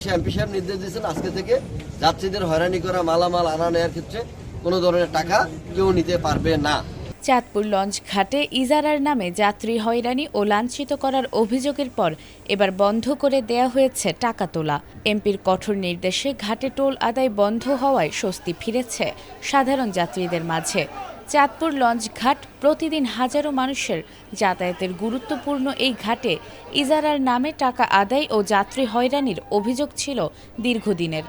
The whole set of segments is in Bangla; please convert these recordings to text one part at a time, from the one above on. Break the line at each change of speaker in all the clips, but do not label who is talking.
এমপি সাহেব নির্দেশ দিয়েছেন আজকে থেকে যাত্রীদের হয়রানি করা মালামাল আনা নেওয়ার ক্ষেত্রে কোনো ধরনের টাকা কেউ নিতে পারবে না।
চাঁদপুর লঞ্চ ঘাটে ইজারার নামে যাত্রী হয়রানি ও লাঞ্ছিত করার অভিযোগের পর এবার বন্ধ করে দেয়া হয়েছে টাকা তোলা। এমপির কঠোর নির্দেশে ঘাটে টোল আদায় বন্ধ হওয়ায় স্বস্তি ফিরেছে সাধারণ যাত্রীদের মাঝে। চাঁদপুর লঞ্চ ঘাট প্রতিদিন হাজারো মানুষের যাতায়াতের গুরুত্বপূর্ণ এই ঘাটে ইজারার নামে টাকা আদায় ও যাত্রী হয়রানির অভিযোগ ছিল দীর্ঘদিনের।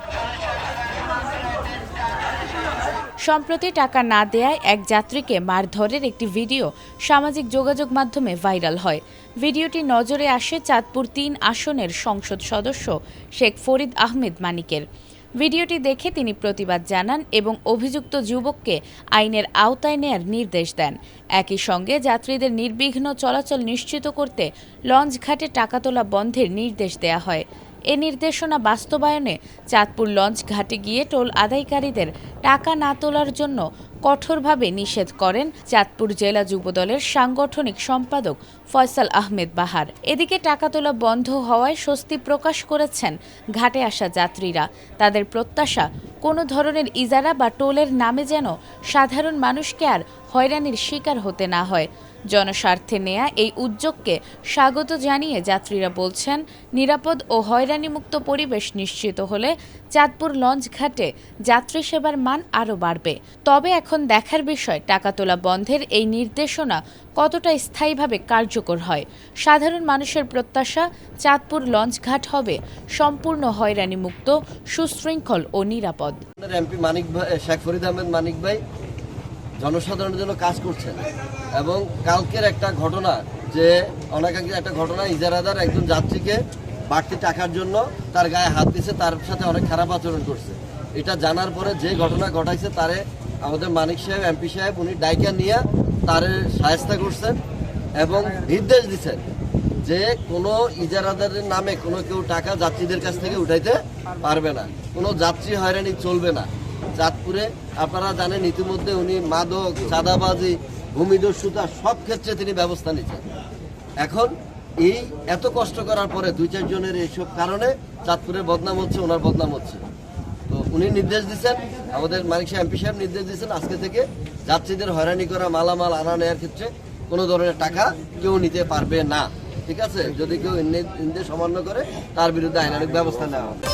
সম্প্রতি টাকা না দেয়ায় এক যাত্রীকে মারধরের একটি ভিডিও সামাজিক যোগাযোগ মাধ্যমে ভাইরাল হয়। ভিডিওটি নজরে আসে চাঁদপুর ৩ আসনের সংসদ সদস্য শেখ ফরিদ আহমেদ মানিকের। ভিডিওটি দেখে তিনি প্রতিবাদ জানান এবং অভিযুক্ত যুবককে আইনের আওতায় নেয়ার নির্দেশ দেন। একই সঙ্গে যাত্রীদের নির্বিঘ্ন চলাচল নিশ্চিত করতে লঞ্চ ঘাটে টাকা তোলা বন্ধের নির্দেশ দেয়া হয়। এ নির্দেশনা বাস্তবায়নে চাঁদপুর লঞ্চ ঘাটে গিয়ে টোল আদায়কারীদের টাকা না তোলার জন্য কঠোরভাবে নিষেধ করেন চাঁদপুর জেলা যুবদলের সাংগঠনিক সম্পাদক ফয়সাল আহমেদ বাহার। এদিকে টাকা তোলা বন্ধ হওয়ায় স্বস্তি প্রকাশ করেছেন ঘাটে আসা যাত্রীরা। তাদের প্রত্যাশা, কোনো ধরনের ইজারা বা টোলের নামে যেন সাধারণ মানুষকে আর হয়রানির শিকার হতে না হয়। জনস্বার্থে নেয়া এই উদ্যোগকে স্বাগত জানিয়ে যাত্রীরা বলছেন, নিরাপদ ও হয়রানিমুক্ত পরিবেশ নিশ্চিত হলে চাঁদপুর লঞ্চ ঘাটে যাত্রী সেবার মান আরও বাড়বে। তবে এখন দেখার বিষয় টাকা তোলা বন্ধের এই নির্দেশনা কতটা স্থায়ীভাবে কার্যকর হয়। সাধারণ মানুষের প্রত্যাশা, চাঁদপুর লঞ্চ ঘাট হবে সম্পূর্ণ হয়রানিমুক্ত, সুশৃঙ্খল ও নিরাপদ।
এমপি মানিক ভাই, শেখ ফরিদ আহমেদ মানিক ভাই জনসাধারণের জন্য কাজ করছেন এবং কালকের একটা ঘটনা, যে অনাকাঙ্ক্ষিত একটা ঘটনা, ইজারাদার একজন যাত্রীকে বাড়তি টাকার জন্য তার গায়ে হাত দিয়েছে, তার সাথে অনেক খারাপ আচরণ করছে। এটা জানার পরে যে ঘটনা ঘটাইছে তারে আমাদের মানিক সাহেব, এমপি সাহেব, উনি ডাইকা নিয়ে তার সাহায্য করছেন এবং নির্দেশ দিচ্ছেন যে কোনো ইজারাদারের নামে কোনো কেউ টাকা যাত্রীদের কাছ থেকে উঠাইতে পারবে না, কোনো যাত্রী হয়রানি চলবে না। চাঁদপুরে আপনারা জানেন ইতিমধ্যে উনি মাদক, চাঁদাবাজি, ভূমিদস্যুতা সব ক্ষেত্রে তিনি ব্যবস্থা নিচ্ছেন। এখন এই এত কষ্ট করার পরে ২-৪ জনের এইসব কারণে চাঁদপুরের বদনাম হচ্ছে, ওনার বদনাম হচ্ছে। তো উনি নির্দেশ দিচ্ছেন, আমাদের মানিক সাহেব, এমপি সাহেব নির্দেশ দিচ্ছেন আজকে থেকে যাত্রীদের হয়রানি করা মালামাল আনা নেওয়ার ক্ষেত্রে কোনো ধরনের টাকা কেউ নিতে পারবে না। ঠিক আছে? যদি কেউ নির্দেশ অমান্য করে তার বিরুদ্ধে আইনানুগ ব্যবস্থা নেওয়া হবে।